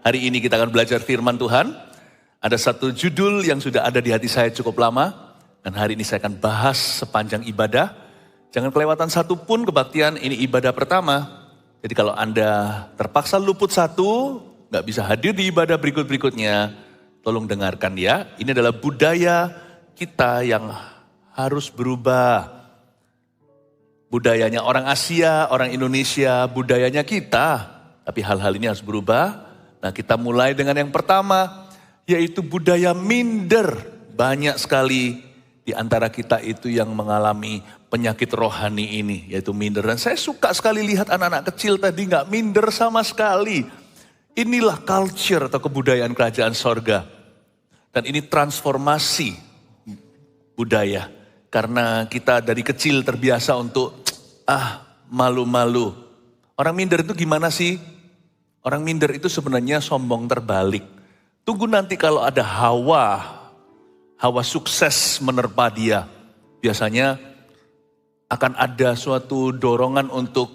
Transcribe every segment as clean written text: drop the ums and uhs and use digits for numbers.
Hari ini kita akan belajar firman Tuhan. Ada satu judul yang sudah ada di hati saya cukup lama. Dan hari ini saya akan bahas sepanjang ibadah. Jangan kelewatan satu pun kebaktian, ini ibadah pertama. Jadi kalau Anda terpaksa luput satu, gak bisa hadir di ibadah berikut-berikutnya, tolong dengarkan ya. Ini adalah budaya kita yang harus berubah. Budayanya orang Asia, orang Indonesia, budayanya kita. Tapi hal-hal ini harus berubah. Nah, kita mulai dengan yang pertama, yaitu budaya minder. Banyak sekali di antara kita itu yang mengalami penyakit rohani ini, yaitu minder. Dan saya suka sekali lihat anak-anak kecil tadi gak minder sama sekali. Inilah culture atau kebudayaan kerajaan sorga. Dan ini transformasi budaya. Karena kita dari kecil terbiasa untuk, malu-malu. Orang minder itu gimana sih? Orang minder itu sebenarnya sombong terbalik. Tunggu nanti kalau ada hawa sukses menerpa dia. Biasanya akan ada suatu dorongan untuk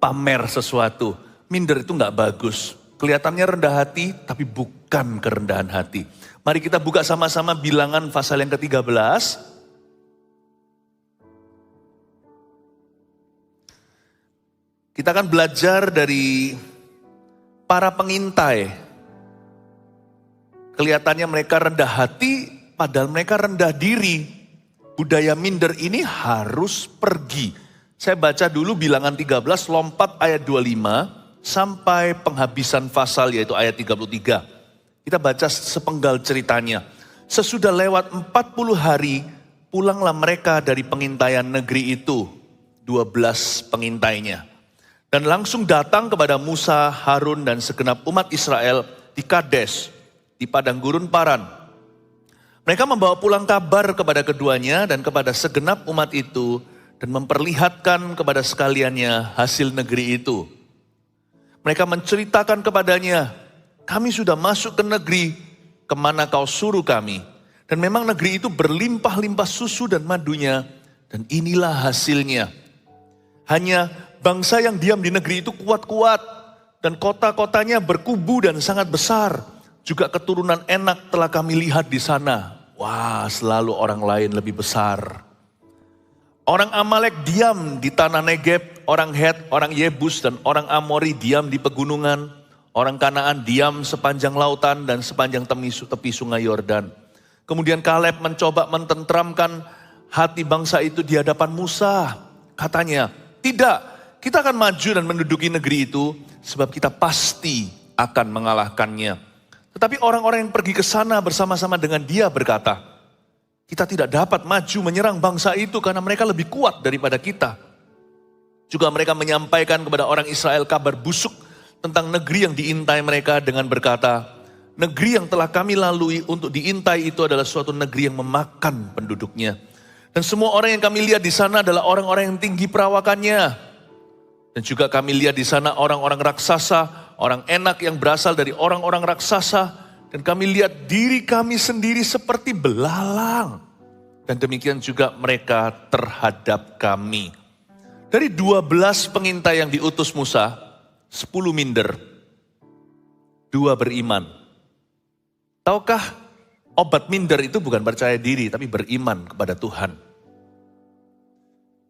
pamer sesuatu. Minder itu gak bagus. Kelihatannya rendah hati, tapi bukan kerendahan hati. Mari kita buka sama-sama Bilangan pasal yang ke-13. Kita akan belajar dari para pengintai. Kelihatannya mereka rendah hati, padahal mereka rendah diri. Budaya minder ini harus pergi. Saya baca dulu Bilangan 13, lompat ayat 25, sampai penghabisan pasal yaitu ayat 33. Kita baca sepenggal ceritanya. Sesudah lewat 40 hari, pulanglah mereka dari pengintaian negeri itu. 12 pengintainya. Dan langsung datang kepada Musa, Harun, dan segenap umat Israel di Kades, di padang gurun Paran. Mereka membawa pulang kabar kepada keduanya dan kepada segenap umat itu, dan memperlihatkan kepada sekaliannya hasil negeri itu. Mereka menceritakan kepadanya, kami sudah masuk ke negeri kemana kau suruh kami. Dan memang negeri itu berlimpah-limpah susu dan madunya, dan inilah hasilnya. Hanya bangsa yang diam di negeri itu kuat-kuat, dan kota-kotanya berkubu dan sangat besar. Juga keturunan enak telah kami lihat di sana. Wah, selalu orang lain lebih besar. Orang Amalek diam di tanah Negeb, orang Het, orang Yebus, dan orang Amori diam di pegunungan. Orang Kanaan diam sepanjang lautan dan sepanjang tepi sungai Yordan. Kemudian Kaleb mencoba mententramkan hati bangsa itu di hadapan Musa. Katanya, tidak, kita akan maju dan menduduki negeri itu, sebab kita pasti akan mengalahkannya. Tetapi orang-orang yang pergi ke sana bersama-sama dengan dia berkata, kita tidak dapat maju menyerang bangsa itu karena mereka lebih kuat daripada kita. Juga mereka menyampaikan kepada orang Israel kabar busuk tentang negeri yang diintai mereka dengan berkata, negeri yang telah kami lalui untuk diintai itu adalah suatu negeri yang memakan penduduknya. Dan semua orang yang kami lihat di sana adalah orang-orang yang tinggi perawakannya. Dan juga kami lihat di sana orang-orang raksasa, orang enak yang berasal dari orang-orang raksasa. Dan kami lihat diri kami sendiri seperti belalang. Dan demikian juga mereka terhadap kami. Dari 12 pengintai yang diutus Musa, 10 minder, 2 beriman. Tahukah obat minder itu bukan percaya diri, tapi beriman kepada Tuhan.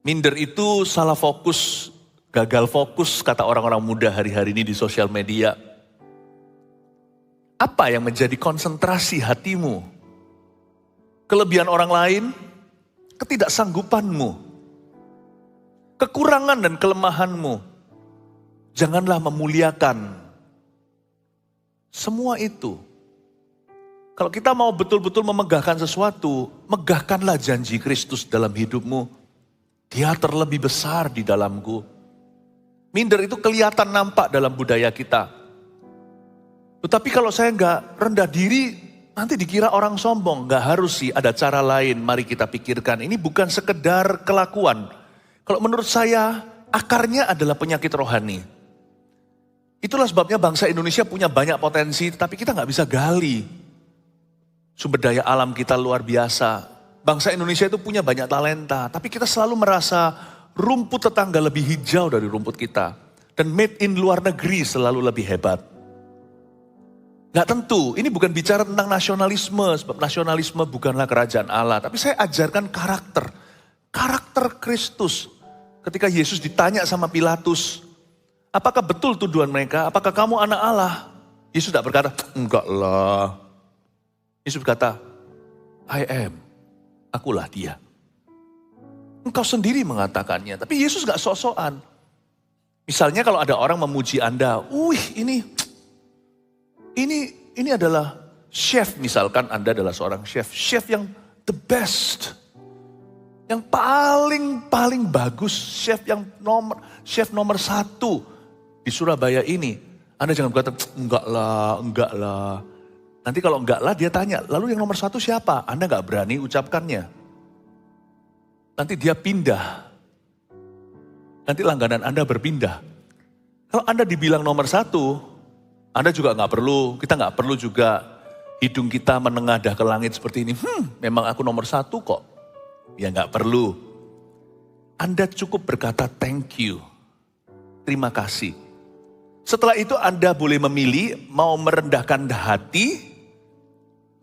Minder itu salah fokus, gagal fokus kata orang-orang muda hari-hari ini di sosial media. Apa yang menjadi konsentrasi hatimu? Kelebihan orang lain? Ketidaksanggupanmu? Kekurangan dan kelemahanmu? Janganlah memuliakan semua itu. Kalau kita mau betul-betul memegahkan sesuatu, megahkanlah janji Kristus dalam hidupmu. Dia terlebih besar di dalamku. Minder itu kelihatan nampak dalam budaya kita. Tetapi kalau saya nggak rendah diri, nanti dikira orang sombong. Nggak harus sih, ada cara lain. Mari kita pikirkan. Ini bukan sekedar kelakuan. Kalau menurut saya, akarnya adalah penyakit rohani. Itulah sebabnya bangsa Indonesia punya banyak potensi, tapi kita nggak bisa gali. Sumber daya alam kita luar biasa. Bangsa Indonesia itu punya banyak talenta, tapi kita selalu merasa rumput tetangga lebih hijau dari rumput kita. Dan made in luar negeri selalu lebih hebat. Nggak tentu, ini bukan bicara tentang nasionalisme, sebab nasionalisme bukanlah kerajaan Allah. Tapi saya ajarkan karakter Kristus. Ketika Yesus ditanya sama Pilatus, apakah betul tuduhan mereka, apakah kamu anak Allah? Yesus tidak berkata, enggak lah. Yesus berkata, I am, akulah dia. Engkau sendiri mengatakannya, tapi Yesus gak sok-sokan. Misalnya kalau ada orang memuji Anda, ini adalah chef, misalkan Anda adalah seorang chef yang the best. Yang paling bagus, chef nomor 1 di Surabaya ini. Anda jangan berkata, enggak lah. Nanti kalau enggak lah dia tanya, lalu yang nomor 1 siapa? Anda gak berani ucapkannya. Nanti dia pindah. Nanti langganan Anda berpindah. Kalau Anda dibilang nomor 1, Anda juga kita gak perlu juga hidung kita menengadah ke langit seperti ini. Memang aku nomor 1 kok. Ya gak perlu. Anda cukup berkata thank you. Terima kasih. Setelah itu Anda boleh memilih mau merendahkan hati,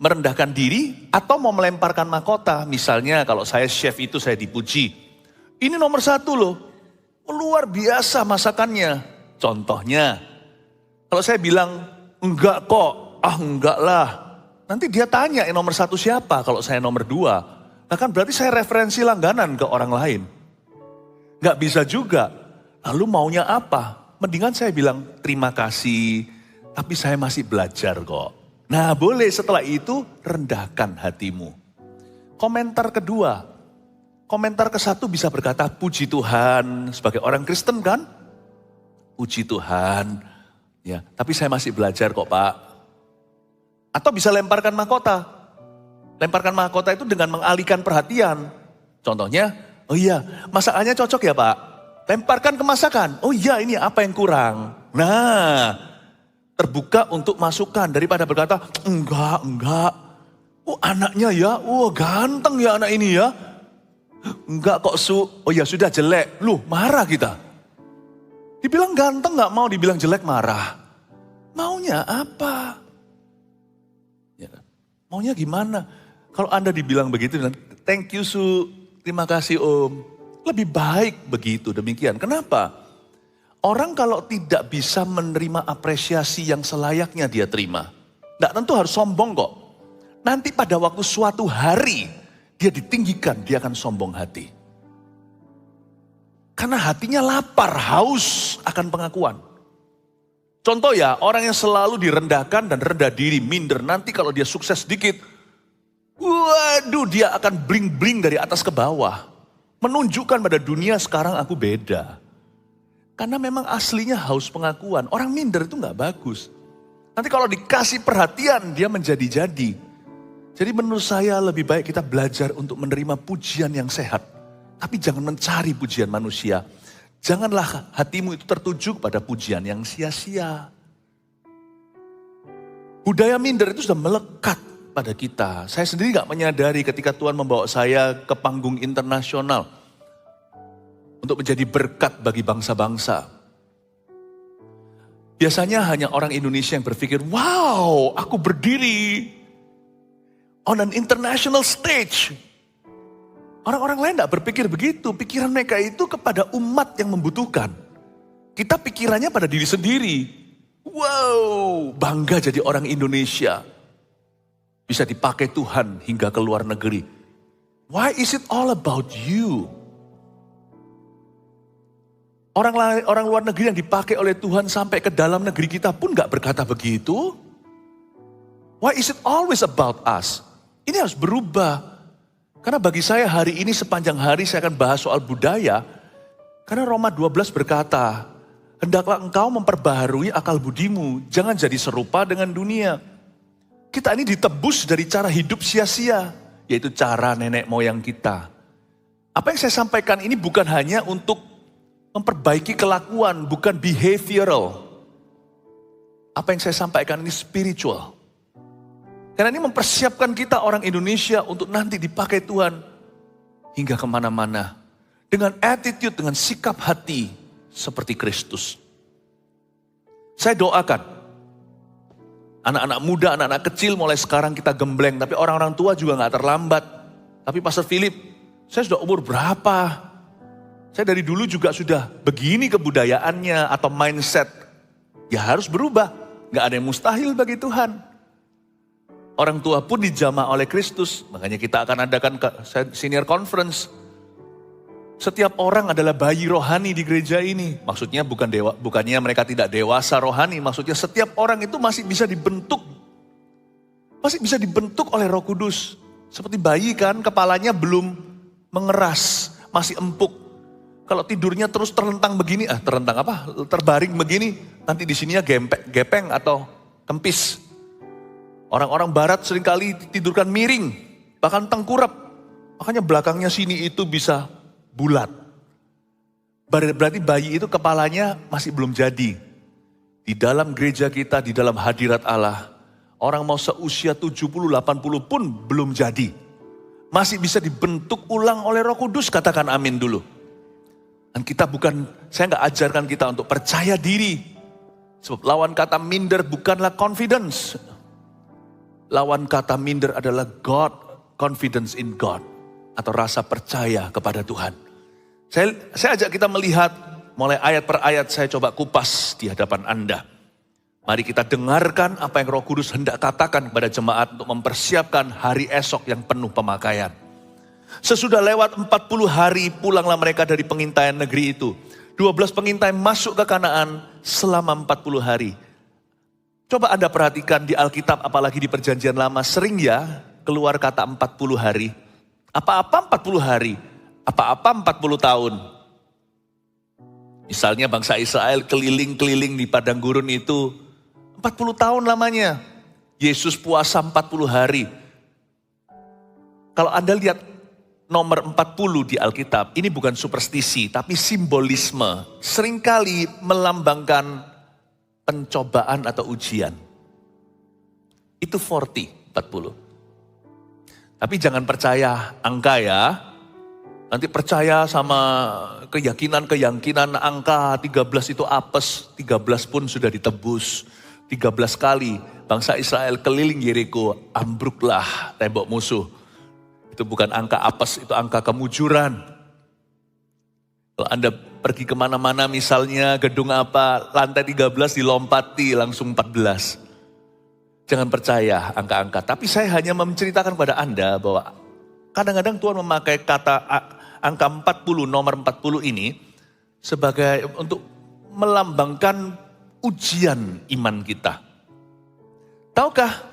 merendahkan diri, atau mau melemparkan mahkota. Misalnya kalau saya chef itu saya dipuji. Ini nomor 1 loh. Luar biasa masakannya. Contohnya, kalau saya bilang, enggak kok, enggak lah. Nanti dia tanya nomor 1 siapa kalau saya nomor 2. Nah kan berarti saya referensi langganan ke orang lain. Enggak bisa juga. Lalu maunya apa? Mendingan saya bilang terima kasih, tapi saya masih belajar kok. Nah boleh setelah itu rendahkan hatimu. Komentar kedua. Komentar ke-1 bisa berkata puji Tuhan sebagai orang Kristen kan? Puji Tuhan. Ya, tapi saya masih belajar kok Pak. Atau bisa lemparkan mahkota. Lemparkan mahkota itu dengan mengalihkan perhatian. Contohnya, oh iya masakannya cocok ya Pak. Lemparkan ke masakan. Oh iya ini apa yang kurang. Nah terbuka untuk masukan daripada berkata enggak. Oh anaknya ya, ganteng ya anak ini ya. Enggak kok Su, oh ya sudah jelek. Loh marah kita. Dibilang ganteng gak mau, dibilang jelek marah. Maunya apa? Ya, maunya gimana? Kalau Anda dibilang begitu, thank you Su, terima kasih Om. Lebih baik begitu, demikian. Kenapa? Orang kalau tidak bisa menerima apresiasi yang selayaknya dia terima. Gak tentu harus sombong kok. Nanti pada waktu suatu hari, dia ditinggikan, dia akan sombong hati. Karena hatinya lapar, haus akan pengakuan. Contoh ya, orang yang selalu direndahkan dan rendah diri, minder. Nanti kalau dia sukses sedikit, waduh dia akan bling-bling dari atas ke bawah. Menunjukkan pada dunia sekarang aku beda. Karena memang aslinya haus pengakuan. Orang minder itu gak bagus. Nanti kalau dikasih perhatian, dia menjadi-jadi. Jadi menurut saya lebih baik kita belajar untuk menerima pujian yang sehat. Tapi jangan mencari pujian manusia. Janganlah hatimu itu tertuju pada pujian yang sia-sia. Budaya minder itu sudah melekat pada kita. Saya sendiri gak menyadari ketika Tuhan membawa saya ke panggung internasional. Untuk menjadi berkat bagi bangsa-bangsa. Biasanya hanya orang Indonesia yang berpikir, wow aku berdiri on an international stage. Orang-orang lain tidak berpikir begitu. Pikiran mereka itu kepada umat yang membutuhkan. Kita pikirannya pada diri sendiri. Wow, bangga jadi orang Indonesia. Bisa dipakai Tuhan hingga ke luar negeri. Why is it all about you? Orang luar negeri yang dipakai oleh Tuhan sampai ke dalam negeri kita pun gak berkata begitu. Why is it always about us? Ini harus berubah. Karena bagi saya hari ini sepanjang hari saya akan bahas soal budaya. Karena Roma 12 berkata, hendaklah engkau memperbaharui akal budimu. Jangan jadi serupa dengan dunia. Kita ini ditebus dari cara hidup sia-sia. Yaitu cara nenek moyang kita. Apa yang saya sampaikan ini bukan hanya untuk memperbaiki kelakuan, bukan behavioral. Apa yang saya sampaikan ini spiritual. Karena ini mempersiapkan kita orang Indonesia untuk nanti dipakai Tuhan hingga kemana-mana. Dengan attitude, dengan sikap hati seperti Kristus. Saya doakan, anak-anak muda, anak-anak kecil mulai sekarang kita gembleng, tapi orang-orang tua juga gak terlambat. Tapi Pastor Philip, saya sudah umur berapa? Saya dari dulu juga sudah begini kebudayaannya atau mindset. Ya harus berubah, gak ada yang mustahil bagi Tuhan. Orang tua pun dijamah oleh Kristus, makanya kita akan adakan senior conference. Setiap orang adalah bayi rohani di gereja ini. Maksudnya bukannya mereka tidak dewasa rohani. Maksudnya setiap orang itu masih bisa dibentuk. Masih bisa dibentuk oleh Roh Kudus. Seperti bayi kan, kepalanya belum mengeras, masih empuk. Kalau tidurnya terus terlentang begini, terbaring begini. Nanti di sininya gepeng atau kempis. Orang-orang barat seringkali tidurkan miring, bahkan tengkurap. Makanya belakangnya sini itu bisa bulat. Berarti bayi itu kepalanya masih belum jadi. Di dalam gereja kita, di dalam hadirat Allah, orang mau seusia 70, 80 pun belum jadi. Masih bisa dibentuk ulang oleh Roh Kudus, katakan amin dulu. Dan saya nggak ajarkan kita untuk percaya diri. Sebab lawan kata minder bukanlah confidence. Lawan kata minder adalah confidence in God. Atau rasa percaya kepada Tuhan. Saya ajak kita melihat, mulai ayat per ayat saya coba kupas di hadapan Anda. Mari kita dengarkan apa yang Roh Kudus hendak katakan kepada jemaat untuk mempersiapkan hari esok yang penuh pemakaian. Sesudah lewat 40 hari pulanglah mereka dari pengintaian negeri itu. 12 pengintai masuk ke Kanaan selama 40 hari. Coba Anda perhatikan di Alkitab apalagi di Perjanjian Lama sering ya keluar kata 40 hari. Apa-apa 40 hari, apa-apa 40 tahun. Misalnya bangsa Israel keliling-keliling di padang gurun itu 40 tahun lamanya. Yesus puasa 40 hari. Kalau Anda lihat nomor 40 di Alkitab, ini bukan superstisi tapi simbolisme. Seringkali melambangkan pencobaan atau ujian. Itu 40. Tapi jangan percaya angka ya. Nanti percaya sama keyakinan angka 13 itu apes. 13 pun sudah ditebus. 13 kali bangsa Israel keliling Yeriko, ambruklah tembok musuh. Itu bukan angka apes, itu angka kemujuran. Kalau Anda pergi kemana-mana misalnya gedung apa, lantai 13 dilompati langsung 14. Jangan percaya angka-angka, tapi saya hanya menceritakan kepada Anda bahwa kadang-kadang Tuhan memakai kata angka 40, nomor 40 ini sebagai untuk melambangkan ujian iman kita. Tahukah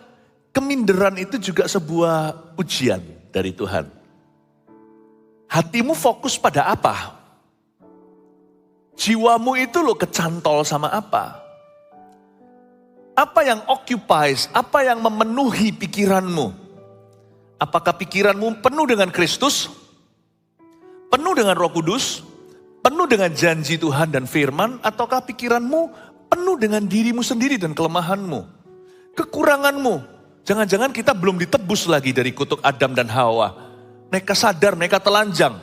keminderan itu juga sebuah ujian dari Tuhan? Hatimu fokus pada apa? Jiwamu itu lo kecantol sama apa? Apa yang occupies, apa yang memenuhi pikiranmu? Apakah pikiranmu penuh dengan Kristus? Penuh dengan Roh Kudus? Penuh dengan janji Tuhan dan firman? Ataukah pikiranmu penuh dengan dirimu sendiri dan kelemahanmu? Kekuranganmu? Jangan-jangan kita belum ditebus lagi dari kutuk Adam dan Hawa. Mereka sadar, mereka telanjang.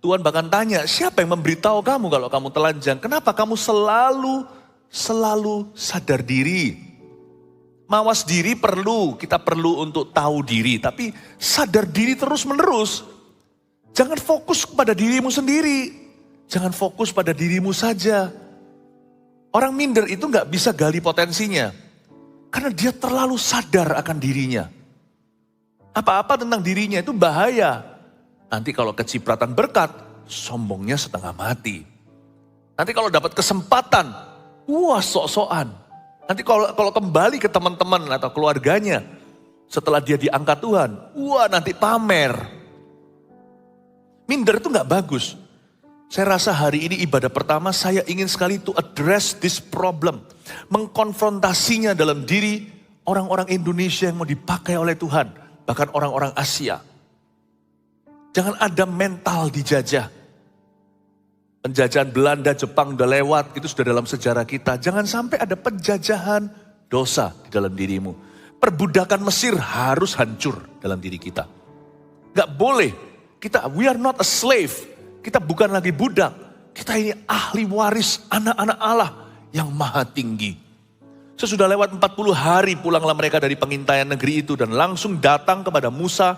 Tuhan bahkan tanya, siapa yang memberitahu kamu kalau kamu telanjang? Kenapa kamu selalu sadar diri? Mawas diri kita perlu untuk tahu diri. Tapi sadar diri terus menerus. Jangan fokus pada dirimu sendiri. Jangan fokus pada dirimu saja. Orang minder itu gak bisa gali potensinya. Karena dia terlalu sadar akan dirinya. Apa-apa tentang dirinya itu bahaya. Nanti kalau kecipratan berkat, sombongnya setengah mati. Nanti kalau dapat kesempatan, wah sok-sokan. Nanti kalau kembali ke teman-teman atau keluarganya, setelah dia diangkat Tuhan, wah nanti pamer. Minder itu gak bagus. Saya rasa hari ini ibadah pertama saya ingin sekali to address this problem. Mengkonfrontasinya dalam diri orang-orang Indonesia yang mau dipakai oleh Tuhan. Bahkan orang-orang Asia. Jangan ada mental dijajah. Penjajahan Belanda, Jepang udah lewat, itu sudah dalam sejarah kita. Jangan sampai ada penjajahan dosa di dalam dirimu. Perbudakan Mesir harus hancur dalam diri kita. Gak boleh, we are not a slave. Kita bukan lagi budak. Kita ini ahli waris anak-anak Allah yang maha tinggi. Sesudah lewat 40 hari pulanglah mereka dari pengintaian negeri itu dan langsung datang kepada Musa,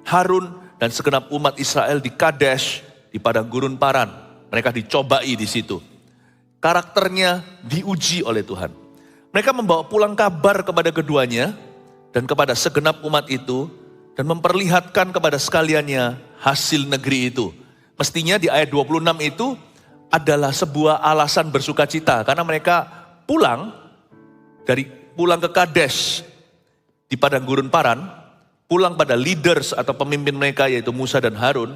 Harun, dan segenap umat Israel di Kadesh, di padang gurun Paran. Mereka dicobai di situ. Karakternya diuji oleh Tuhan. Mereka membawa pulang kabar kepada keduanya dan kepada segenap umat itu dan memperlihatkan kepada sekaliannya hasil negeri itu. Mestinya di ayat 26 itu adalah sebuah alasan bersukacita karena mereka pulang ke Kadesh di padang gurun Paran, pulang pada leaders atau pemimpin mereka yaitu Musa dan Harun.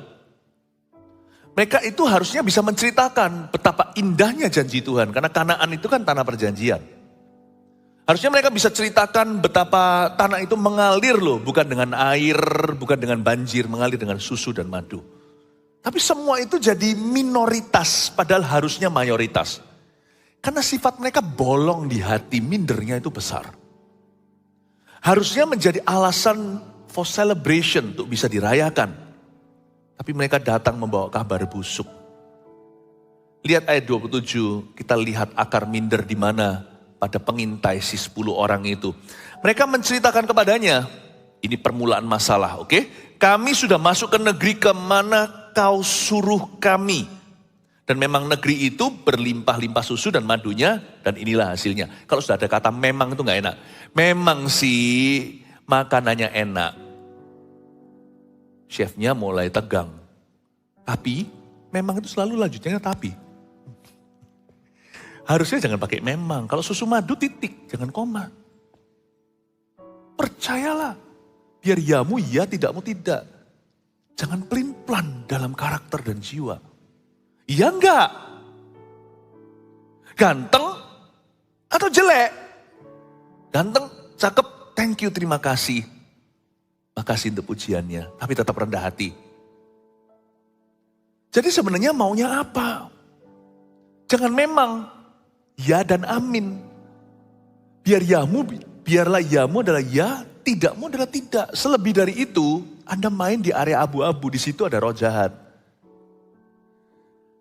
Mereka itu harusnya bisa menceritakan betapa indahnya janji Tuhan karena Kanaan itu kan tanah perjanjian. Harusnya mereka bisa ceritakan betapa tanah itu mengalir loh, bukan dengan air, bukan dengan banjir, mengalir dengan susu dan madu. Tapi semua itu jadi minoritas padahal harusnya mayoritas. Karena sifat mereka bolong di hati, mindernya itu besar. Harusnya menjadi alasan for celebration untuk bisa dirayakan. Tapi mereka datang membawa kabar busuk. Lihat ayat 27, kita lihat akar minder di mana pada pengintai si 10 orang itu. Mereka menceritakan kepadanya, ini permulaan masalah, oke? Kami sudah masuk ke negeri kemana kau suruh kami. Dan memang negeri itu berlimpah-limpah susu dan madunya, dan inilah hasilnya. Kalau sudah ada kata memang itu gak enak. Memang sih makanannya enak. Chefnya mulai tegang. Tapi, memang itu selalu lanjutnya tapi. Harusnya jangan pakai memang. Kalau susu madu titik, jangan koma. Percayalah. Biar yamu ya, tidakmu tidak. Jangan pelin-pelan dalam karakter dan jiwa. Iya enggak? Ganteng atau jelek? Ganteng, cakep, thank you, terima kasih. Makasih untuk pujiannya, tapi tetap rendah hati. Jadi sebenarnya maunya apa? Jangan memang, ya dan amin. Biarlah yamu adalah ya, tidakmu adalah tidak. Selebih dari itu, Anda main di area abu-abu, di situ ada roh jahat.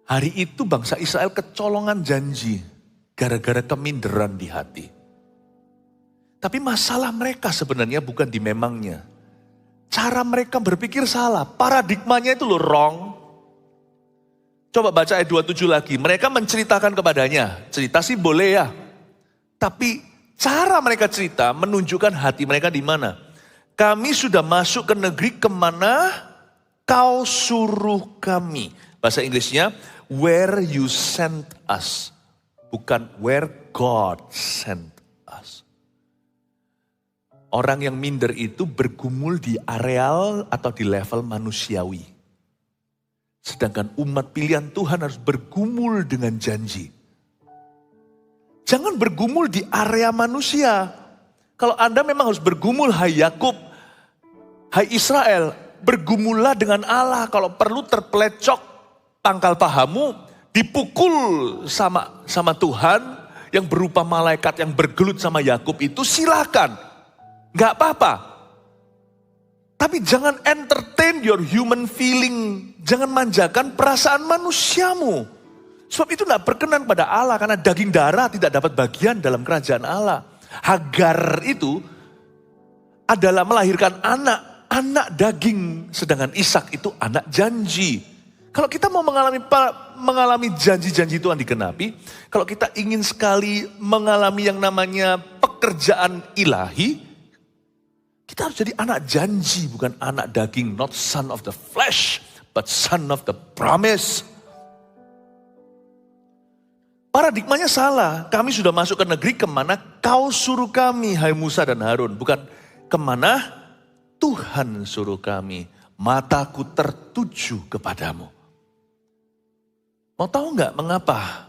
Hari itu bangsa Israel kecolongan janji gara-gara keminderan di hati. Tapi masalah mereka sebenarnya bukan di memangnya. Cara mereka berpikir salah, paradigmanya itu loh wrong. Coba baca ayat 27 lagi, mereka menceritakan kepadanya. Cerita sih boleh ya. Tapi cara mereka cerita menunjukkan hati mereka di mana. Kami sudah masuk ke negeri kemana kau suruh kami. Bahasa Inggrisnya, where you sent us. Bukan where God sent us. Orang yang minder itu bergumul di areal atau di level manusiawi. Sedangkan umat pilihan Tuhan harus bergumul dengan janji. Jangan bergumul di area manusia. Kalau Anda memang harus bergumul, hai Yakub, hai Israel, bergumullah dengan Allah. Kalau perlu terpelecok tangkal pahamu, dipukul sama Tuhan yang berupa malaikat yang bergelut sama Yakub itu, silakan. Gak apa-apa. Tapi jangan entertain your human feeling. Jangan manjakan perasaan manusiamu. Sebab itu gak berkenan pada Allah karena daging darah tidak dapat bagian dalam kerajaan Allah. Hagar itu adalah melahirkan anak daging. Sedangkan Ishak itu anak janji. Kalau kita mau mengalami janji-janji Tuhan digenapi, kalau kita ingin sekali mengalami yang namanya pekerjaan ilahi, kita harus jadi anak janji, bukan anak daging, not son of the flesh, but son of the promise. Paradigmanya salah, kami sudah masuk ke negeri kemana kau suruh kami, hai Musa dan Harun. Bukan kemana Tuhan suruh kami, mataku tertuju kepadamu. Mau tahu nggak mengapa?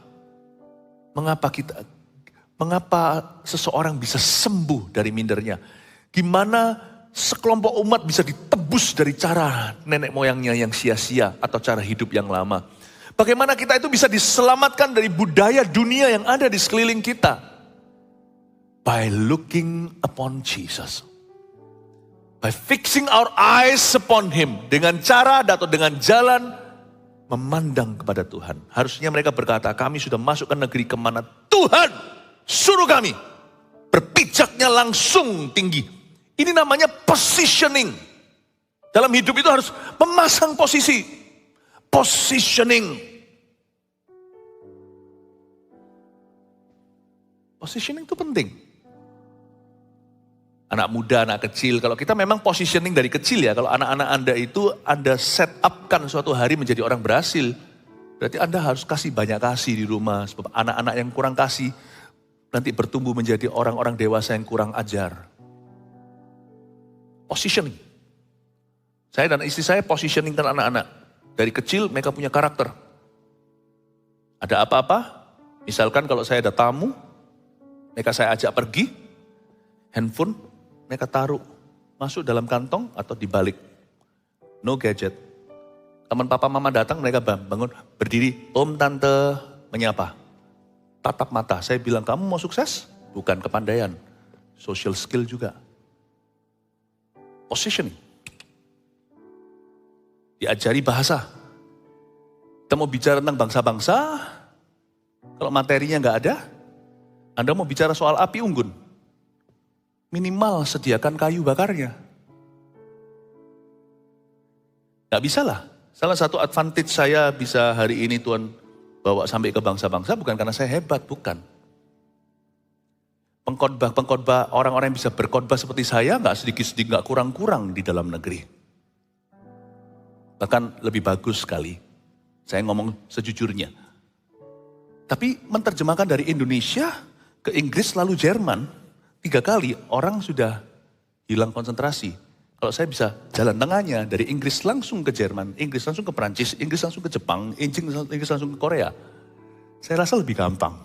Mengapa seseorang bisa sembuh dari mindernya? Gimana sekelompok umat bisa ditebus dari cara nenek moyangnya yang sia-sia atau cara hidup yang lama? Bagaimana kita itu bisa diselamatkan dari budaya dunia yang ada di sekeliling kita? By looking upon Jesus. By fixing our eyes upon Him. Dengan cara atau dengan jalan memandang kepada Tuhan. Harusnya mereka berkata, kami sudah masuk ke negeri kemana Tuhan suruh kami. bijaknya langsung tinggi. Ini namanya positioning. Dalam hidup itu harus memasang posisi. Positioning. Positioning itu penting. Anak muda, anak kecil, kalau kita memang positioning dari kecil ya, kalau anak-anak Anda itu Anda set upkan suatu hari menjadi orang berhasil, berarti Anda harus kasih banyak kasih di rumah. Sebab anak-anak yang kurang kasih, nanti bertumbuh menjadi orang-orang dewasa yang kurang ajar. Positioning. Saya dan istri saya positioning kan anak-anak. Dari kecil mereka punya karakter. Ada apa-apa, misalkan kalau saya ada tamu, mereka saya ajak pergi, handphone mereka taruh masuk dalam kantong atau dibalik. No gadget. Teman papa mama datang, mereka bangun, berdiri, om tante, menyapa. Tatap mata, saya bilang kamu mau sukses? Bukan kepandaian, social skill juga. Positioning. Diajari bahasa. Kita mau bicara tentang bangsa-bangsa, kalau materinya nggak ada, Anda mau bicara soal api unggun, minimal sediakan kayu bakarnya. Gak bisa lah. Salah satu advantage saya bisa hari ini Tuhan bawa sampai ke bangsa-bangsa bukan karena saya hebat, bukan. Pengkhotbah orang-orang yang bisa berkhotbah seperti saya gak sedikit-sedikit, gak kurang-kurang di dalam negeri. Bahkan lebih bagus sekali. Saya ngomong sejujurnya. Tapi menerjemahkan dari Indonesia ke Inggris lalu Jerman, 3 kali orang sudah hilang konsentrasi. Kalau saya bisa jalan tengahnya dari Inggris langsung ke Jerman, Inggris langsung ke Perancis, Inggris langsung ke Jepang, Inggris langsung ke Korea. Saya rasa lebih gampang,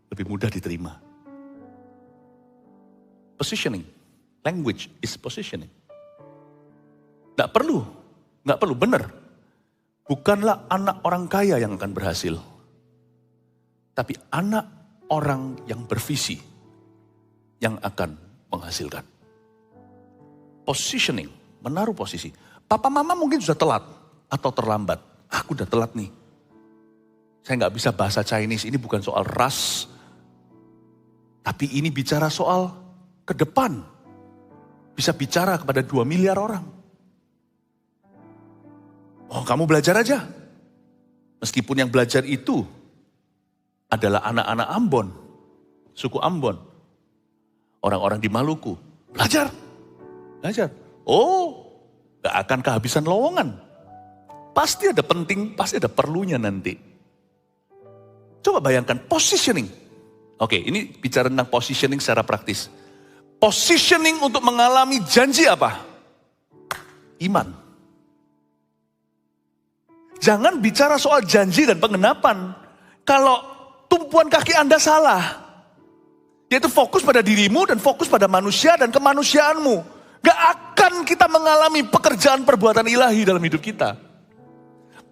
lebih mudah diterima. Positioning, language is positioning. Nggak perlu, benar. Bukanlah anak orang kaya yang akan berhasil. Tapi anak orang yang bervisi yang akan menghasilkan. Positioning, menaruh posisi. Papa mama mungkin sudah telat atau terlambat. Aku udah telat nih. Saya nggak bisa bahasa Chinese, ini bukan soal ras. Tapi ini bicara soal ke depan. Bisa bicara kepada 2 miliar orang. Oh, kamu belajar aja. Meskipun yang belajar itu adalah anak-anak Ambon, suku Ambon. Orang-orang di Maluku. Belajar. Oh, gak akan kehabisan lowongan. Pasti ada penting, pasti ada perlunya nanti. Coba bayangkan positioning. Oke, ini bicara tentang positioning secara praktis. Positioning untuk mengalami janji apa? Iman. Jangan bicara soal janji dan penggenapan. Kalau tumpuan kaki Anda salah, yaitu fokus pada dirimu dan fokus pada manusia dan kemanusiaanmu. Gak akan kita mengalami pekerjaan perbuatan ilahi dalam hidup kita.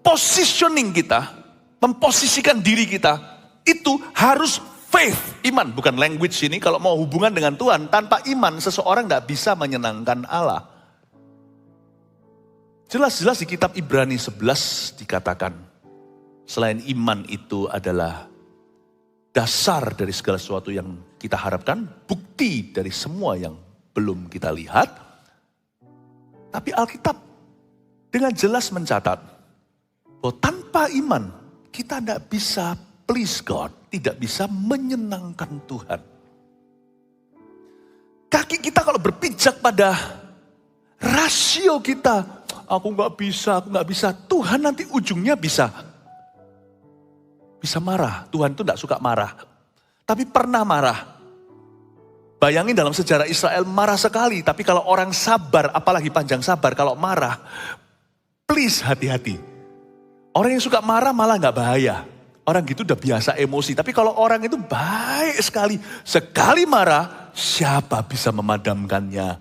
Positioning kita, memposisikan diri kita, itu harus faith, iman. Bukan language ini, kalau mau hubungan dengan Tuhan, tanpa iman seseorang gak bisa menyenangkan Allah. Jelas-jelas di kitab Ibrani 11 dikatakan, selain iman itu adalah dasar dari segala sesuatu yang kita harapkan, bukti dari semua yang belum kita lihat. Tapi Alkitab dengan jelas mencatat bahwa tanpa iman kita tidak bisa please God, tidak bisa menyenangkan Tuhan. Kaki kita kalau berpijak pada rasio kita, aku nggak bisa, Tuhan nanti ujungnya bisa marah. Tuhan itu tidak suka marah, tapi pernah marah. Bayangin dalam sejarah Israel marah sekali, tapi kalau orang sabar, apalagi panjang sabar, kalau marah, please hati-hati. Orang yang suka marah malah gak bahaya. Orang gitu udah biasa emosi, tapi kalau orang itu baik sekali marah, siapa bisa memadamkannya?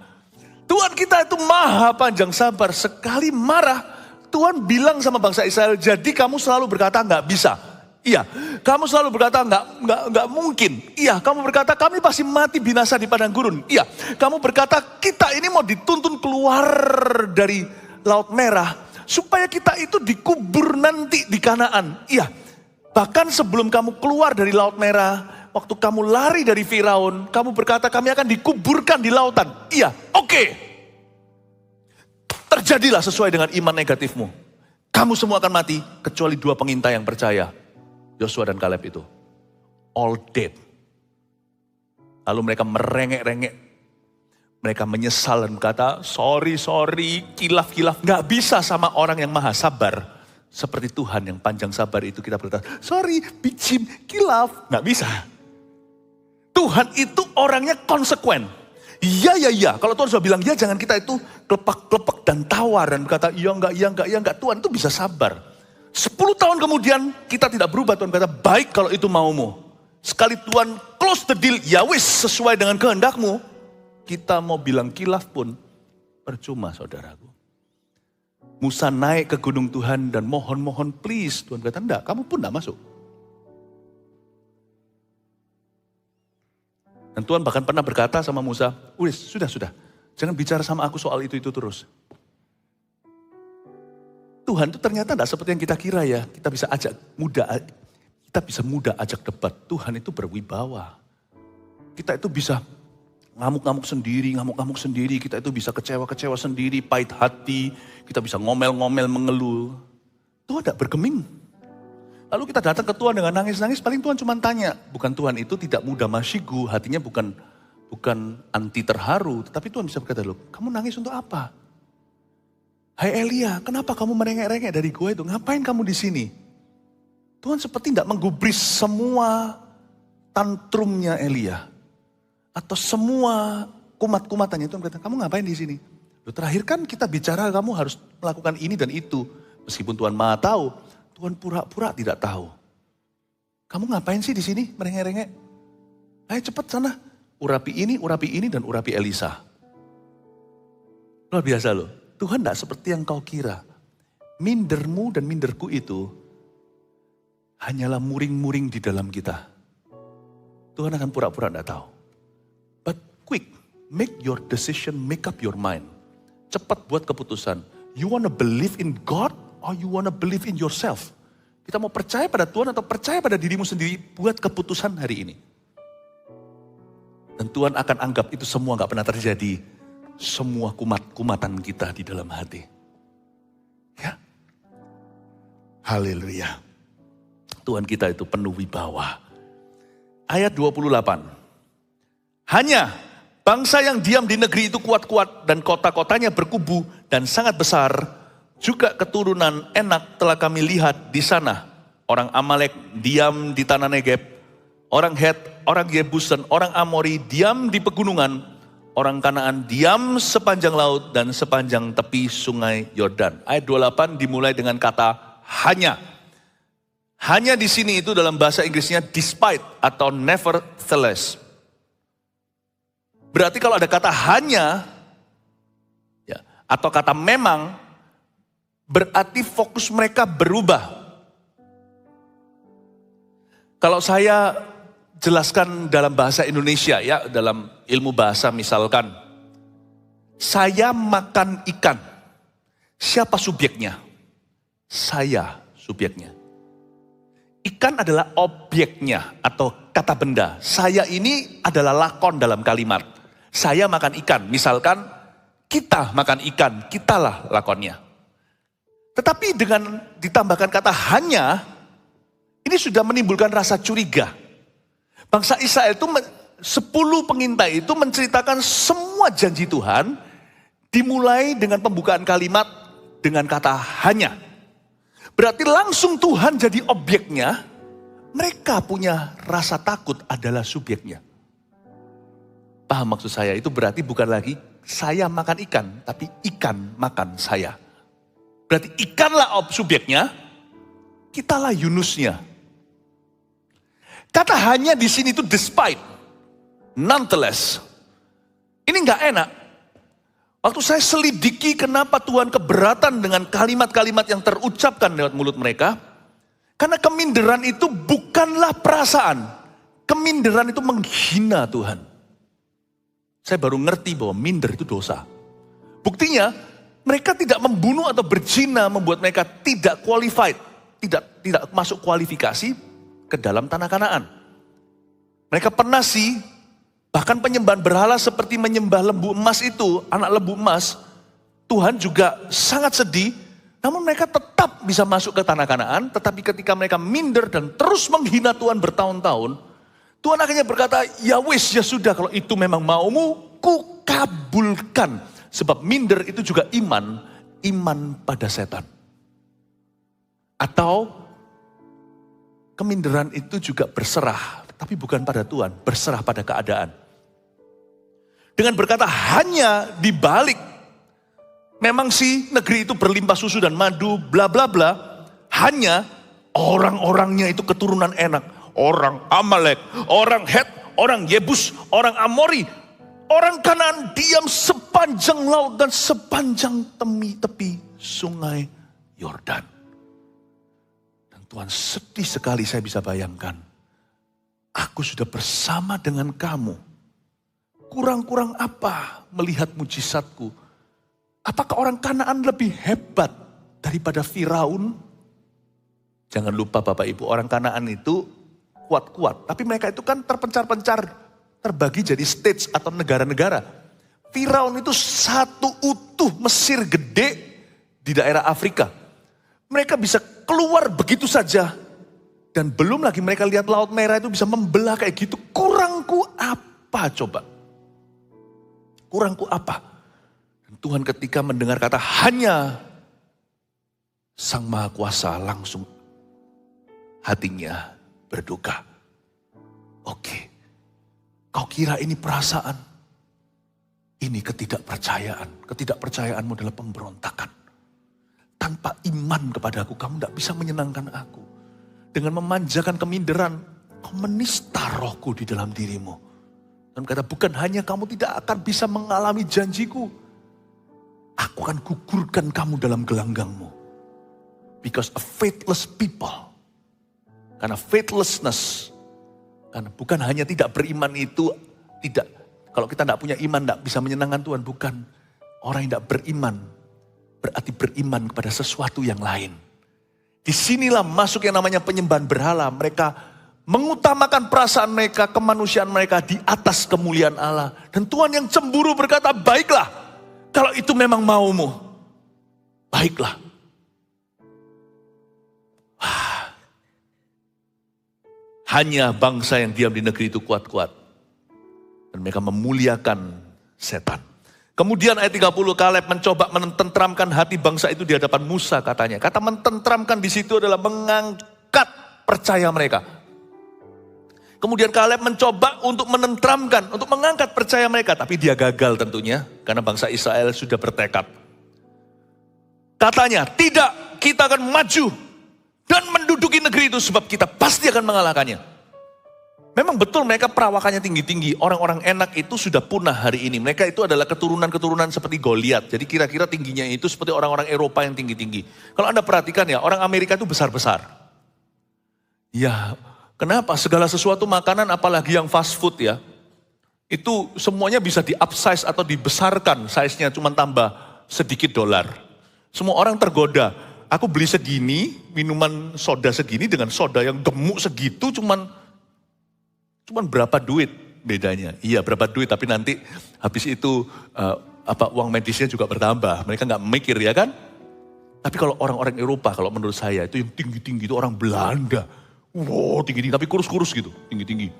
Tuhan kita itu maha panjang sabar, sekali marah, Tuhan bilang sama bangsa Israel, jadi kamu selalu berkata gak bisa. Iya, kamu selalu berkata enggak mungkin. Iya, kamu berkata kami pasti mati binasa di padang gurun. Iya, kamu berkata kita ini mau dituntun keluar dari Laut Merah supaya kita itu dikubur nanti di Kanaan. Iya, bahkan sebelum kamu keluar dari Laut Merah, waktu kamu lari dari Firaun, kamu berkata kami akan dikuburkan di lautan. Iya, oke. Terjadilah sesuai dengan iman negatifmu. Kamu semua akan mati, kecuali 2 pengintai yang percaya. Yosua dan Kaleb itu. All dead. Lalu mereka merengek-rengek. Mereka menyesal dan berkata, sorry, kilaf. Gak bisa sama orang yang maha sabar. Seperti Tuhan yang panjang sabar itu kita berkata, sorry, bicim, kilaf. Gak bisa. Tuhan itu orangnya konsekuen. Iya. Kalau Tuhan sudah bilang, ya jangan kita itu kelepak-kelepak dan tawar. Dan berkata, iya enggak. Tuhan itu bisa sabar. 10 tahun kemudian kita tidak berubah. Tuhan kata, baik kalau itu maumu. Sekali Tuhan close the deal, ya wis sesuai dengan kehendakmu. Kita mau bilang kilaf pun percuma saudaraku. Musa naik ke gunung Tuhan dan mohon please. Tuhan kata, enggak, kamu pun enggak masuk. Dan Tuhan bahkan pernah berkata sama Musa, sudah. Jangan bicara sama aku soal itu terus. Tuhan itu ternyata enggak seperti yang kita kira ya. Kita bisa mudah ajak debat. Tuhan itu berwibawa. Kita itu bisa ngamuk-ngamuk sendiri, kita itu bisa kecewa sendiri, pahit hati, kita bisa ngomel-ngomel, mengeluh. Tuhan tidak bergeming. Lalu kita datang ke Tuhan dengan nangis-nangis, paling Tuhan cuma tanya, bukan Tuhan itu tidak mudah masyigu, hatinya bukan anti terharu, tetapi Tuhan bisa berkata, loh, kamu nangis untuk apa? Hai Elia, kenapa kamu merengek-rengek dari gua itu? Ngapain kamu di sini? Tuhan seperti tidak menggubris semua tantrumnya Elia. Atau semua kumat-kumatannya. Tuhan berkata, kamu ngapain di sini? Loh, terakhir kan kita bicara kamu harus melakukan ini dan itu. Meskipun Tuhan Maha tahu, Tuhan pura-pura tidak tahu. Kamu ngapain sih di sini merengek-rengek? Ayo cepat sana. Urapi ini dan urapi Elisa. Luar biasa loh. Tuhan tidak seperti yang kau kira. Mindermu dan minderku itu hanyalah muring-muring di dalam kita. Tuhan akan pura-pura tidak tahu. But quick, make your decision, make up your mind. Cepat buat keputusan. You wanna believe in God or you wanna believe in yourself? Kita mau percaya pada Tuhan atau percaya pada dirimu sendiri, buat keputusan hari ini. Dan Tuhan akan anggap itu semua gak pernah terjadi. Semua kumat-kumatan kita di dalam hati. Ya. Haleluya. Tuhan kita itu penuh wibawa. Ayat 28. Hanya bangsa yang diam di negeri itu kuat-kuat dan kota-kotanya berkubu dan sangat besar. Juga keturunan Enak telah kami lihat di sana. Orang Amalek diam di tanah Negeb. Orang Het, orang Yebus dan orang Amori diam di pegunungan. Orang Kanaan diam sepanjang laut dan sepanjang tepi sungai Yordan. Ayat 28 dimulai dengan kata hanya. Hanya di sini itu dalam bahasa Inggrisnya despite atau nevertheless. Berarti kalau ada kata hanya ya, atau kata memang, berarti fokus mereka berubah. Kalau saya jelaskan dalam bahasa Indonesia ya, dalam ilmu bahasa misalkan, saya makan ikan. Siapa subjeknya? Saya subjeknya. Ikan adalah objeknya atau kata benda. Saya ini adalah lakon dalam kalimat. Saya makan ikan. Misalkan kita makan ikan, kitalah lakonnya. Tetapi dengan ditambahkan kata hanya, ini sudah menimbulkan rasa curiga. Bangsa Israel itu 10 pengintai itu menceritakan semua janji Tuhan dimulai dengan pembukaan kalimat dengan kata hanya. Berarti langsung Tuhan jadi objeknya, mereka punya rasa takut adalah subjeknya. Paham maksud saya? Itu berarti bukan lagi saya makan ikan, tapi ikan makan saya. Berarti ikanlah subjeknya, kitalah Yunusnya. Kata hanya di sini itu despite, nonetheless. Ini nggak enak. Waktu saya selidiki kenapa Tuhan keberatan dengan kalimat-kalimat yang terucapkan lewat mulut mereka. Karena keminderan itu bukanlah perasaan. Keminderan itu menghina Tuhan. Saya baru ngerti bahwa minder itu dosa. Buktinya mereka tidak membunuh atau berzina membuat mereka tidak qualified. Tidak masuk kualifikasi ke dalam tanah Kanaan. Mereka pernah sih, bahkan penyembahan berhala seperti menyembah lembu emas itu, anak lembu emas, Tuhan juga sangat sedih, namun mereka tetap bisa masuk ke tanah Kanaan, tetapi ketika mereka minder dan terus menghina Tuhan bertahun-tahun, Tuhan akhirnya berkata, ya wis, ya sudah, kalau itu memang maumu, ku kabulkan. Sebab minder itu juga iman pada setan. Atau keminderan itu juga berserah, tapi bukan pada Tuhan, berserah pada keadaan. Dengan berkata hanya dibalik, memang sih negeri itu berlimpah susu dan madu, bla bla bla, hanya orang-orangnya itu keturunan enak. Orang Amalek, orang Het, orang Yebus, orang Amori, orang Kanaan diam sepanjang laut dan sepanjang tepi sungai Yordan. Dan Tuhan sedih sekali, saya bisa bayangkan. Aku sudah bersama dengan kamu. Kurang-kurang apa melihat mujizatku? Apakah orang Kanaan lebih hebat daripada Firaun? Jangan lupa Bapak Ibu, orang Kanaan itu kuat-kuat. Tapi mereka itu kan terpencar-pencar, terbagi jadi stage atau negara-negara. Firaun itu satu utuh Mesir gede di daerah Afrika. Mereka bisa keluar begitu saja. Dan belum lagi mereka lihat Laut Merah itu bisa membelah kayak gitu. Kurangku apa coba? Kurangku apa? Dan Tuhan ketika mendengar kata hanya, Sang Maha Kuasa langsung hatinya berduka. Oke, kau kira ini perasaan? Ini ketidakpercayaan. Ketidakpercayaanmu adalah pemberontakan. Tanpa iman kepada aku, kamu tidak bisa menyenangkan aku. Dengan memanjakan keminderan, kau menista rohku di dalam dirimu. Dan kata, bukan hanya kamu tidak akan bisa mengalami janjiku. Aku akan gugurkan kamu dalam gelanggangmu. Because a faithless people. Karena faithlessness, karena bukan hanya tidak beriman itu, tidak, kalau kita tidak punya iman, tidak bisa menyenangkan Tuhan, bukan. Orang yang tidak beriman, berarti beriman kepada sesuatu yang lain. Disinilah masuk yang namanya penyembahan berhala. Mereka mengutamakan perasaan mereka, kemanusiaan mereka di atas kemuliaan Allah. Dan Tuhan yang cemburu berkata, baiklah, kalau itu memang maumu, baiklah. Hanya bangsa yang diam di negeri itu kuat-kuat. Dan mereka memuliakan setan. Kemudian ayat 30, Kaleb mencoba menentramkan hati bangsa itu di hadapan Musa katanya. Kata mententramkan di situ adalah mengangkat percaya mereka. Kemudian Kaleb mencoba untuk menentramkan, untuk mengangkat percaya mereka. Tapi dia gagal tentunya, karena bangsa Israel sudah bertekad. Katanya, tidak, kita akan maju dan menduduki negeri itu sebab kita pasti akan mengalahkannya. Memang betul mereka perawakannya tinggi-tinggi. Orang-orang enak itu sudah punah hari ini. Mereka itu adalah keturunan-keturunan seperti Goliat. Jadi kira-kira tingginya itu seperti orang-orang Eropa yang tinggi-tinggi. Kalau Anda perhatikan ya, orang Amerika itu besar-besar. Ya, kenapa? Segala sesuatu makanan apalagi yang fast food ya. Itu semuanya bisa di-upsize atau dibesarkan. Size-nya cuma tambah sedikit dolar. Semua orang tergoda. Aku beli segini, minuman soda segini dengan soda yang gemuk segitu cuman berapa duit bedanya. Iya berapa duit, tapi nanti habis itu uang medisnya juga bertambah. Mereka nggak mikir ya kan. Tapi kalau orang-orang Eropa, kalau menurut saya itu yang tinggi-tinggi itu orang Belanda. Wow tinggi-tinggi, tapi kurus-kurus gitu, tinggi-tinggi.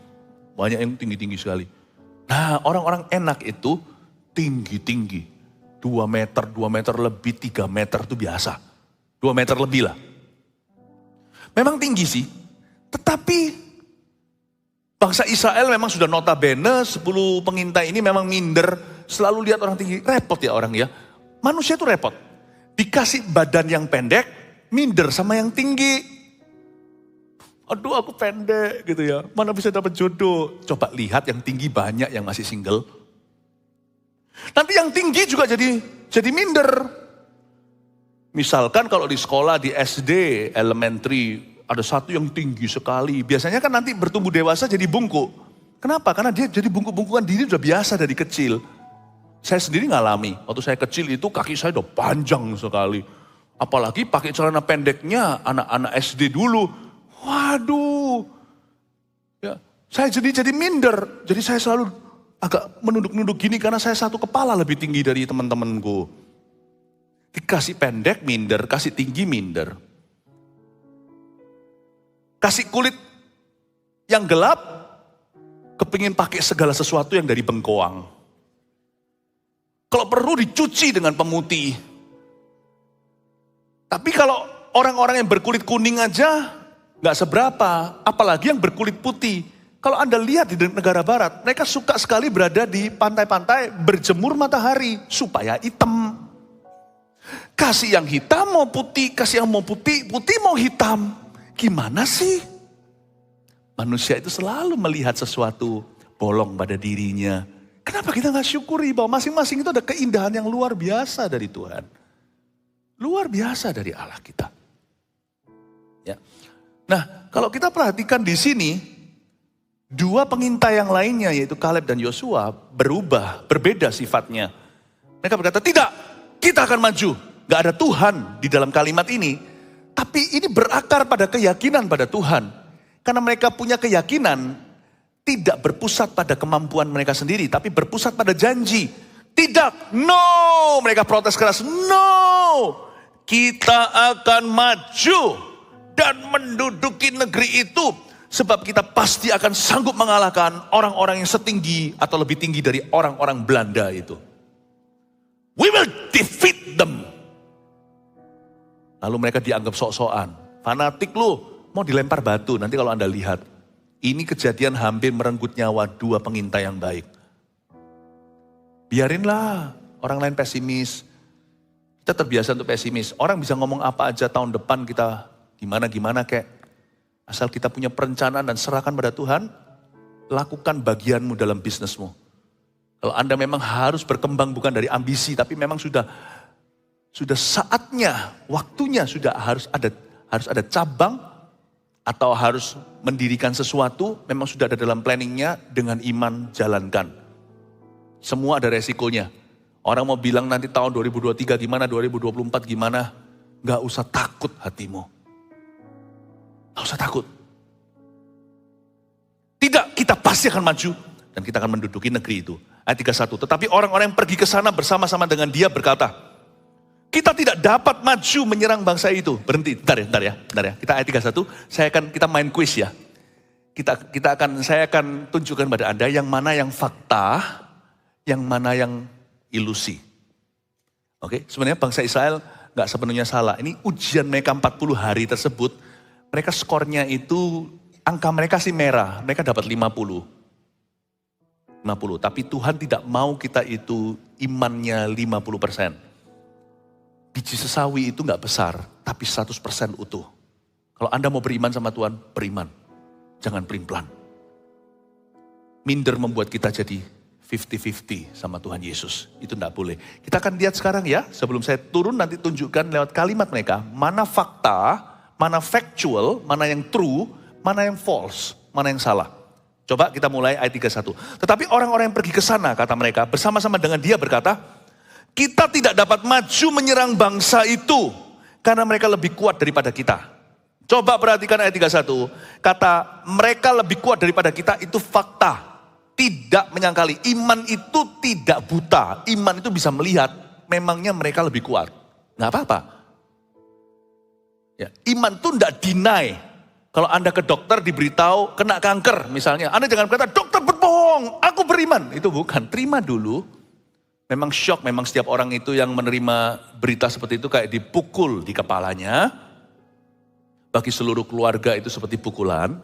Banyak yang tinggi-tinggi sekali. Nah orang-orang enak itu tinggi-tinggi. 2 meter lebih, 3 meter itu biasa. 2 meter lebih lah. Memang tinggi sih. Tetapi bangsa Israel memang sudah notabene 10 pengintai ini memang minder. Selalu lihat orang tinggi. Repot ya orang ya. Manusia itu repot. Dikasih badan yang pendek, minder sama yang tinggi. Aduh aku pendek gitu ya. Mana bisa dapat jodoh. Coba lihat yang tinggi banyak yang masih single. Nanti yang tinggi juga jadi minder. Misalkan kalau di sekolah, di SD, elementary, ada satu yang tinggi sekali. Biasanya kan nanti bertumbuh dewasa jadi bungkuk. Kenapa? Karena dia jadi bungkuk-bungkukan diri udah biasa dari kecil. Saya sendiri ngalami. Waktu saya kecil itu kaki saya udah panjang sekali. Apalagi pakai celana pendeknya anak-anak SD dulu. Waduh. Ya, Saya jadi minder. Jadi saya selalu agak menunduk-nunduk gini karena saya satu kepala lebih tinggi dari teman-temanku. Dikasih pendek minder, kasih tinggi minder. Kasih kulit yang gelap, kepingin pakai segala sesuatu yang dari bengkoang. Kalau perlu dicuci dengan pemutih. Tapi kalau orang-orang yang berkulit kuning aja nggak seberapa, apalagi yang berkulit putih. Kalau Anda lihat di negara barat, mereka suka sekali berada di pantai-pantai berjemur matahari supaya hitam. Kasih yang hitam mau putih, kasih yang mau putih, putih mau hitam. Gimana sih? Manusia itu selalu melihat sesuatu bolong pada dirinya. Kenapa kita nggak syukuri bahwa masing-masing itu ada keindahan yang luar biasa dari Tuhan. Luar biasa dari Allah kita. Ya. Nah, kalau kita perhatikan di sini, dua pengintai yang lainnya yaitu Kaleb dan Yosua berubah, berbeda sifatnya. Mereka berkata, tidak, kita akan maju. Gak ada Tuhan di dalam kalimat ini. Tapi ini berakar pada keyakinan pada Tuhan. Karena mereka punya keyakinan tidak berpusat pada kemampuan mereka sendiri. Tapi berpusat pada janji. Tidak, no. Mereka protes keras, no. Kita akan maju dan menduduki negeri itu. Sebab kita pasti akan sanggup mengalahkan orang-orang yang setinggi atau lebih tinggi dari orang-orang Belanda itu. We will defeat them. Lalu mereka dianggap sok-sokan. Fanatik lu, mau dilempar batu. Nanti kalau Anda lihat, ini kejadian hampir merenggut nyawa dua pengintai yang baik. Biarinlah orang lain pesimis. Kita terbiasa untuk pesimis. Orang bisa ngomong apa aja tahun depan kita gimana-gimana kayak. Asal kita punya perencanaan dan serahkan pada Tuhan, lakukan bagianmu dalam bisnismu. Kalau Anda memang harus berkembang bukan dari ambisi, tapi memang sudah saatnya, waktunya sudah harus ada cabang atau harus mendirikan sesuatu, memang sudah ada dalam planningnya, dengan iman jalankan. Semua ada resikonya. Orang mau bilang nanti tahun 2023 gimana, 2024 gimana, gak usah takut hatimu. Gak usah takut. Tidak, kita pasti akan maju dan kita akan menduduki negeri itu. Ayat 31, tetapi orang-orang yang pergi ke sana bersama-sama dengan dia berkata, kita tidak dapat maju menyerang bangsa itu. Berhenti, bentar ya. Kita ayat 31, kita main kuis ya. Saya akan tunjukkan pada Anda yang mana yang fakta, yang mana yang ilusi. Oke, sebenarnya bangsa Israel gak sepenuhnya salah. Ini ujian mereka 40 hari tersebut, mereka skornya itu, angka mereka sih merah, mereka dapat 50. Tapi Tuhan tidak mau kita itu imannya 50%. Biji sesawi itu gak besar, tapi 100% utuh. Kalau Anda mau beriman sama Tuhan, beriman. Jangan pelin-pelan. Minder membuat kita jadi 50-50 sama Tuhan Yesus. Itu enggak boleh. Kita akan lihat sekarang ya, sebelum saya turun nanti tunjukkan lewat kalimat mereka, mana fakta, mana factual, mana yang true, mana yang false, mana yang salah. Coba kita mulai ayat 31. Tetapi orang-orang yang pergi ke sana, kata mereka, bersama-sama dengan dia berkata, kita tidak dapat maju menyerang bangsa itu, karena mereka lebih kuat daripada kita. Coba perhatikan ayat 31, kata mereka lebih kuat daripada kita itu fakta. Tidak menyangkali, iman itu tidak buta, iman itu bisa melihat, memangnya mereka lebih kuat. Nggak apa-apa. Ya, iman itu tidak deny. Kalau Anda ke dokter diberitahu kena kanker misalnya, Anda jangan berkata, dokter berbohong, aku beriman. Itu bukan, terima dulu. Memang shock, memang setiap orang itu yang menerima berita seperti itu kayak dipukul di kepalanya. Bagi seluruh keluarga itu seperti pukulan.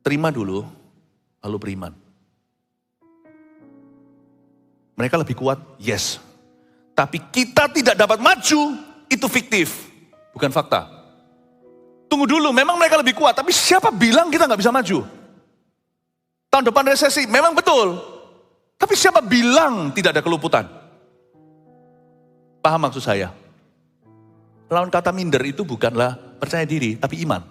Terima dulu. Lalu beriman. Mereka lebih kuat? Yes. Tapi kita tidak dapat maju, itu fiktif. Bukan fakta. Tunggu dulu, memang mereka lebih kuat. Tapi siapa bilang kita gak bisa maju? Tahun depan resesi, memang betul. Tapi siapa bilang tidak ada keluputan? Paham maksud saya? Lawan kata minder itu bukanlah percaya diri, tapi iman.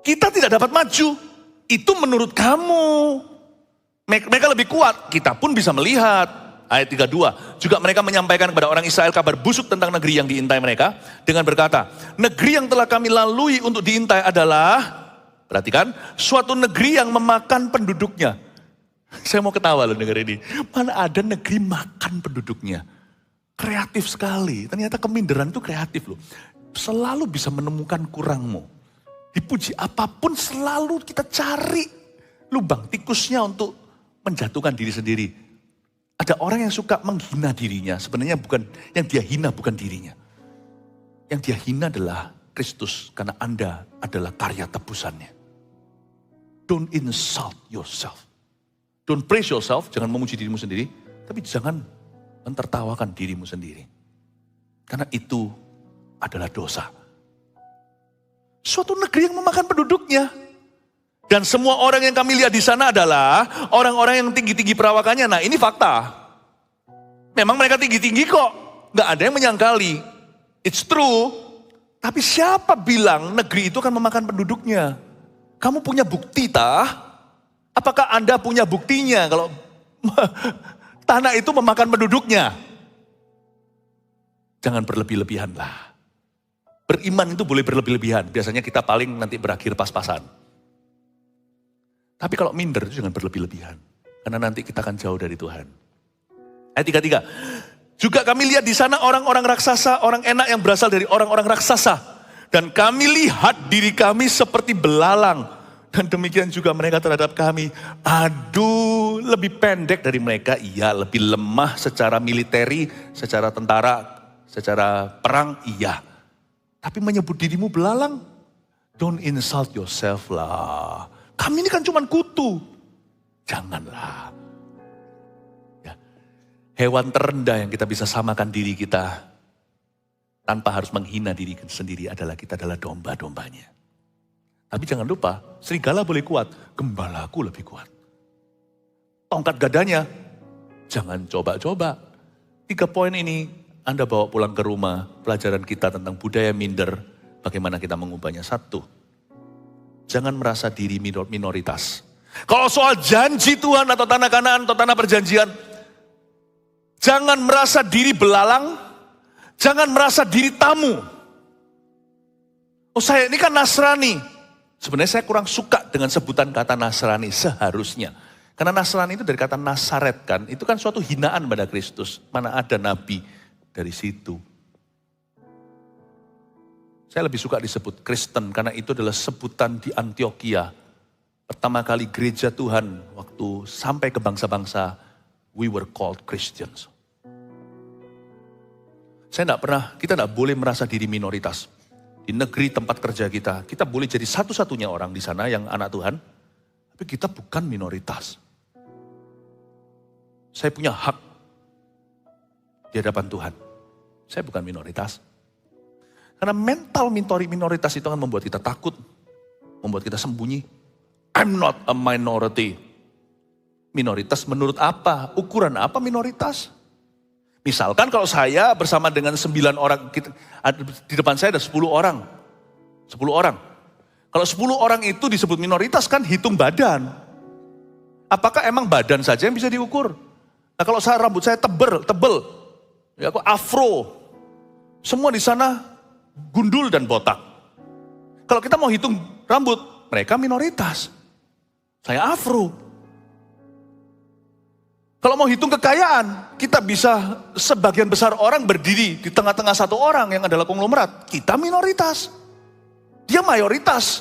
Kita tidak dapat maju. Itu menurut kamu. Mereka lebih kuat, kita pun bisa melihat. Ayat 32, juga mereka menyampaikan kepada orang Israel kabar busuk tentang negeri yang diintai mereka. Dengan berkata, negeri yang telah kami lalui untuk diintai adalah Perhatikan, suatu negeri yang memakan penduduknya. Saya mau ketawa loh denger ini. Mana ada negeri makan penduduknya. Kreatif sekali. Ternyata keminderan itu kreatif loh. Selalu bisa menemukan kurangmu. Dipuji apapun selalu kita cari lubang tikusnya untuk menjatuhkan diri sendiri. Ada orang yang suka menghina dirinya. Sebenarnya bukan, yang dia hina bukan dirinya. Yang dia hina adalah Kristus. Karena Anda adalah karya tebusannya. Don't insult yourself. Don't praise yourself, jangan memuji dirimu sendiri. Tapi jangan mentertawakan dirimu sendiri. Karena itu adalah dosa. Suatu negeri yang memakan penduduknya. Dan semua orang yang kami lihat di sana adalah orang-orang yang tinggi-tinggi perawakannya. Nah ini fakta. Memang mereka tinggi-tinggi kok. Gak ada yang menyangkali. It's true. Tapi siapa bilang negeri itu akan memakan penduduknya? Kamu punya bukti tah? Apakah Anda punya buktinya kalau tanah itu memakan penduduknya? Jangan berlebih-lebihan lah. Beriman itu boleh berlebih-lebihan. Biasanya kita paling nanti berakhir pas-pasan. Tapi kalau minder itu jangan berlebih-lebihan. Karena nanti kita akan jauh dari Tuhan. Ayat 33. Juga kami lihat di sana orang-orang raksasa, orang enak yang berasal dari orang-orang raksasa. Dan kami lihat diri kami seperti belalang. Dan demikian juga mereka terhadap kami. Aduh, lebih pendek dari mereka. Iya, lebih lemah secara militeri, secara tentara, secara perang. Iya. Tapi menyebut dirimu belalang. Don't insult yourself lah. Kami ini kan cuma kutu. Janganlah. Ya. Hewan terendah yang kita bisa samakan diri kita. Tanpa harus menghina diri sendiri adalah kita adalah domba-dombanya. Tapi jangan lupa, serigala boleh kuat, gembalaku lebih kuat. Tongkat gadanya, jangan coba-coba. 3 poin ini Anda bawa pulang ke rumah, pelajaran kita tentang budaya minder, bagaimana kita mengubahnya. 1, jangan merasa diri minoritas. Kalau soal janji Tuhan atau tanah Kanaan atau tanah perjanjian, jangan merasa diri belalang, jangan merasa diri tamu. Oh saya ini kan Nasrani. Sebenarnya saya kurang suka dengan sebutan kata Nasrani seharusnya. Karena Nasrani itu dari kata Nasaret kan. Itu kan suatu hinaan pada Kristus. Mana ada nabi dari situ. Saya lebih suka disebut Kristen karena itu adalah sebutan di Antioquia. Pertama kali gereja Tuhan waktu sampai ke bangsa-bangsa. We were called Christians. Kita tidak boleh merasa diri minoritas. Di negeri tempat kerja kita boleh jadi satu-satunya orang di sana yang anak Tuhan, tapi kita bukan minoritas. Saya punya hak di hadapan Tuhan. Saya bukan minoritas. Karena mental minoritas itu akan membuat kita takut, membuat kita sembunyi. I'm not a minority. Minoritas menurut apa? Ukuran apa minoritas? Misalkan kalau saya bersama dengan 9 orang, di depan saya ada 10 orang. 10 orang. Kalau 10 orang itu disebut minoritas kan hitung badan. Apakah emang badan saja yang bisa diukur? Nah kalau rambut saya tebel, ya aku afro. Semua di sana gundul dan botak. Kalau kita mau hitung rambut, mereka minoritas. Saya afro. Kalau mau hitung kekayaan, kita bisa sebagian besar orang berdiri di tengah-tengah satu orang yang adalah konglomerat. Kita minoritas. Dia mayoritas.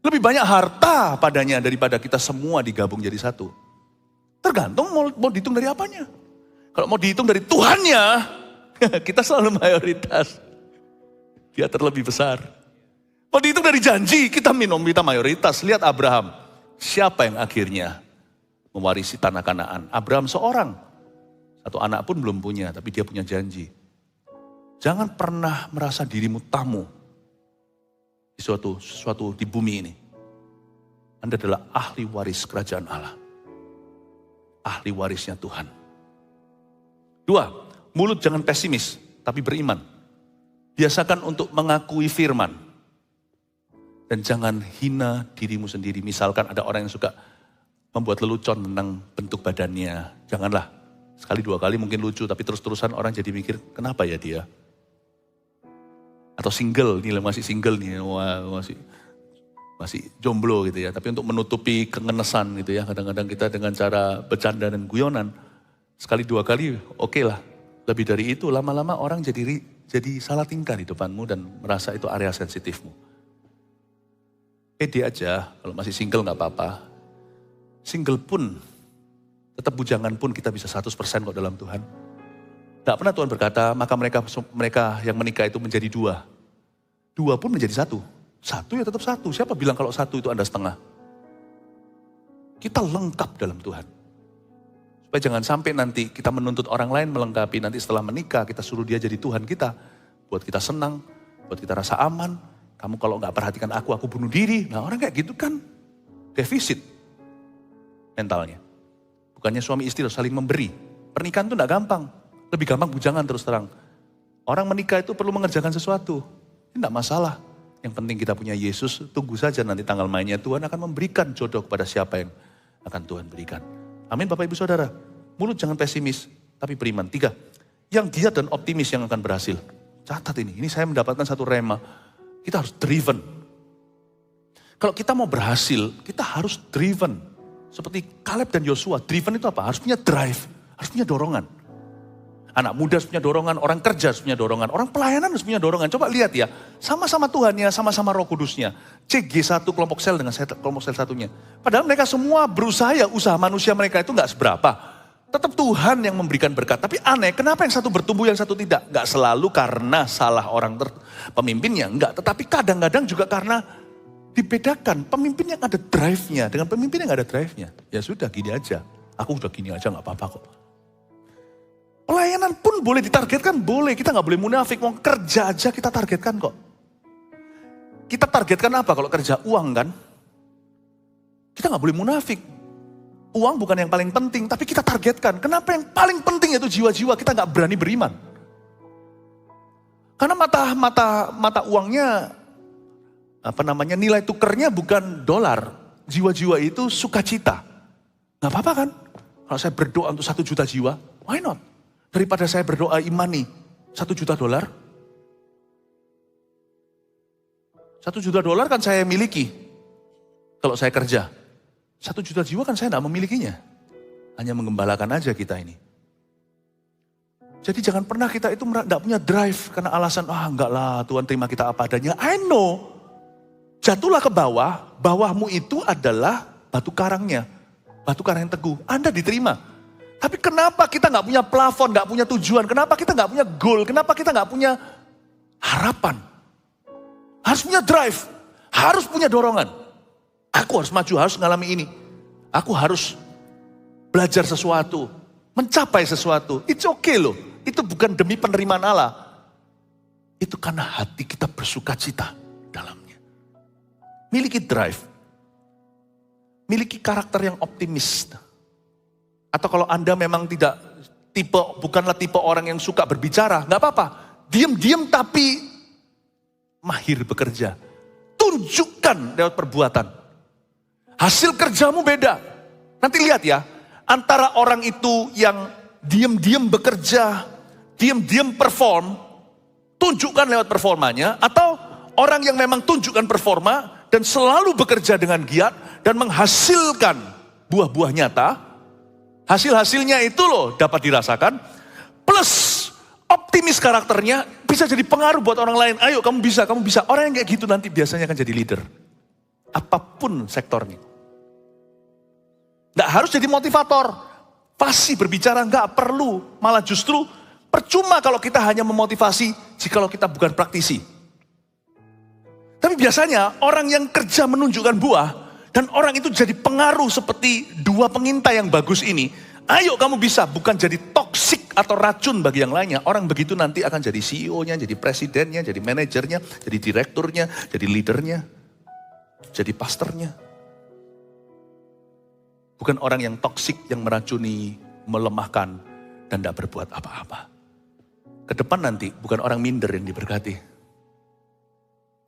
Lebih banyak harta padanya daripada kita semua digabung jadi satu. Tergantung mau dihitung dari apanya. Kalau mau dihitung dari Tuhannya, kita selalu mayoritas. Dia terlebih besar. Mau dihitung dari janji, kita mayoritas. Lihat Abraham. Siapa yang akhirnya mewarisi tanah Kanaan? Abraham seorang. Satu anak pun belum punya, tapi dia punya janji. Jangan pernah merasa dirimu tamu di sesuatu di bumi ini. Anda adalah ahli waris kerajaan Allah. Ahli warisnya Tuhan. 2, mulut jangan pesimis, tapi beriman. Biasakan untuk mengakui firman. Dan jangan hina dirimu sendiri. Misalkan ada orang yang suka membuat lelucon tentang bentuk badannya. Janganlah. Sekali 2 kali mungkin lucu, tapi terus-terusan orang jadi mikir, kenapa ya dia? Atau single, nih masih single nih. Wah, masih. masih jomblo gitu ya. Tapi untuk menutupi kengenesan gitu ya. Kadang-kadang kita dengan cara bercanda dan guyonan. Sekali dua kali oke lah. Lebih dari itu lama-lama orang jadi salah tingkah di depanmu dan merasa itu area sensitifmu. Pede aja, kalau masih single gak apa-apa. Single pun, tetap bujangan pun kita bisa 100% kok dalam Tuhan. Gak pernah Tuhan berkata, maka mereka yang menikah itu menjadi dua. Dua pun menjadi satu. Satu ya tetap satu. Siapa bilang kalau satu itu Anda setengah? Kita lengkap dalam Tuhan. Supaya jangan sampai nanti kita menuntut orang lain melengkapi. Nanti setelah menikah kita suruh dia jadi Tuhan kita. Buat kita senang, buat kita rasa aman. Kamu kalau gak perhatikan aku bunuh diri. Nah orang kayak gitu kan defisit mentalnya. Bukannya suami istri harus saling memberi. Pernikahan itu gak gampang. Lebih gampang bujangan terus terang. Orang menikah itu perlu mengerjakan sesuatu. Ini gak masalah. Yang penting kita punya Yesus. Tunggu saja nanti tanggal mainnya. Tuhan akan memberikan jodoh kepada siapa yang akan Tuhan berikan. Amin Bapak Ibu Saudara. Mulut jangan pesimis, tapi beriman. 3. Yang giat dan optimis yang akan berhasil. Catat ini saya mendapatkan satu rema. Kita harus driven. Kalau kita mau berhasil, kita harus driven. Seperti Caleb dan Yosua, driven itu apa? Harus punya drive, harus punya dorongan. Anak muda harus punya dorongan, orang kerja harus punya dorongan, orang pelayanan harus punya dorongan. Coba lihat ya, sama-sama Tuhannya, sama-sama Roh Kudusnya. CG1 kelompok sel dengan kelompok sel satunya. Padahal mereka semua berusaha ya, usaha manusia mereka itu gak seberapa. Tetap Tuhan yang memberikan berkat. Tapi aneh, kenapa yang satu bertumbuh, yang satu tidak? Gak selalu karena salah orang pemimpinnya, enggak. Tetapi kadang-kadang juga karena dibedakan. Pemimpin yang ada drive-nya dengan pemimpin yang gak ada drive-nya. Ya sudah, gini aja. Aku udah gini aja, gak apa-apa kok. Pelayanan pun boleh ditargetkan, boleh. Kita gak boleh munafik, mau kerja aja kita targetkan kok. Kita targetkan apa kalau kerja? Uang kan? Kita gak boleh munafik. Uang bukan yang paling penting, tapi kita targetkan. Kenapa yang paling penting itu jiwa-jiwa kita gak berani beriman? Karena mata uangnya, nilai tukernya bukan dolar. Jiwa-jiwa itu sukacita. Gak apa-apa kan? Kalau saya berdoa untuk 1 juta jiwa, why not? Daripada saya berdoa imani, 1 juta dolar. 1 juta dolar kan saya miliki. Kalau saya kerja. 1 juta jiwa kan saya tidak memilikinya. Hanya menggembalakan aja kita ini. Jadi jangan pernah kita itu tidak punya drive. Karena alasan, enggak lah Tuhan terima kita apa adanya. I know. Jatuhlah ke bawah. Bawahmu itu adalah batu karangnya. Batu karang yang teguh. Anda diterima. Tapi kenapa kita nggak punya plafon, nggak punya tujuan? Kenapa kita nggak punya goal? Kenapa kita nggak punya harapan? Harus punya drive. Harus punya dorongan. Aku harus maju, harus ngalami ini. Aku harus belajar sesuatu, mencapai sesuatu. It's okay loh. Itu bukan demi penerimaan Allah. Itu karena hati kita bersuka cita dalamnya. Miliki drive. Miliki karakter yang optimis. Atau kalau Anda memang bukanlah tipe orang yang suka berbicara, nggak apa-apa. Diam-diam tapi mahir bekerja. Tunjukkan lewat perbuatan. Hasil kerjamu beda. Nanti lihat ya, antara orang itu yang diam-diam bekerja, diam-diam perform, tunjukkan lewat performanya, atau orang yang memang tunjukkan performa dan selalu bekerja dengan giat dan menghasilkan buah-buah nyata, hasil-hasilnya itu loh dapat dirasakan, plus optimis karakternya bisa jadi pengaruh buat orang lain. Ayo kamu bisa. Orang yang kayak gitu nanti biasanya akan jadi leader. Apapun sektornya. Nggak harus jadi motivator. Fasih berbicara nggak perlu. Malah justru percuma kalau kita hanya memotivasi jikalau kita bukan praktisi. Tapi biasanya orang yang kerja menunjukkan buah dan orang itu jadi pengaruh seperti 2 pengintai yang bagus ini. Ayo kamu bisa, bukan jadi toksik atau racun bagi yang lainnya. Orang begitu nanti akan jadi CEO-nya, jadi presidennya, jadi manajernya, jadi direkturnya, jadi leadernya, jadi pastornya. Bukan orang yang toksik, yang meracuni, melemahkan, dan tidak berbuat apa-apa. Ke depan nanti bukan orang minder yang diberkati.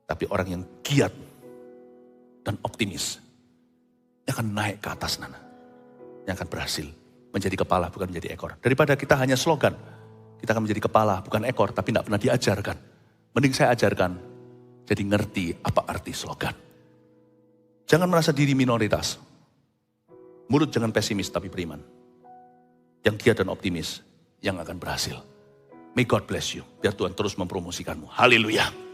Tapi orang yang giat dan optimis. Yang akan naik ke atas sana. Yang akan berhasil menjadi kepala, bukan menjadi ekor. Daripada kita hanya slogan. Kita akan menjadi kepala, bukan ekor, tapi tidak pernah diajarkan. Mending saya ajarkan. Jadi ngerti apa arti slogan. Jangan merasa diri minoritas. Mulut jangan pesimis tapi beriman. Yang giat dan optimis yang akan berhasil. May God bless you. Biar Tuhan terus mempromosikanmu. Haleluya.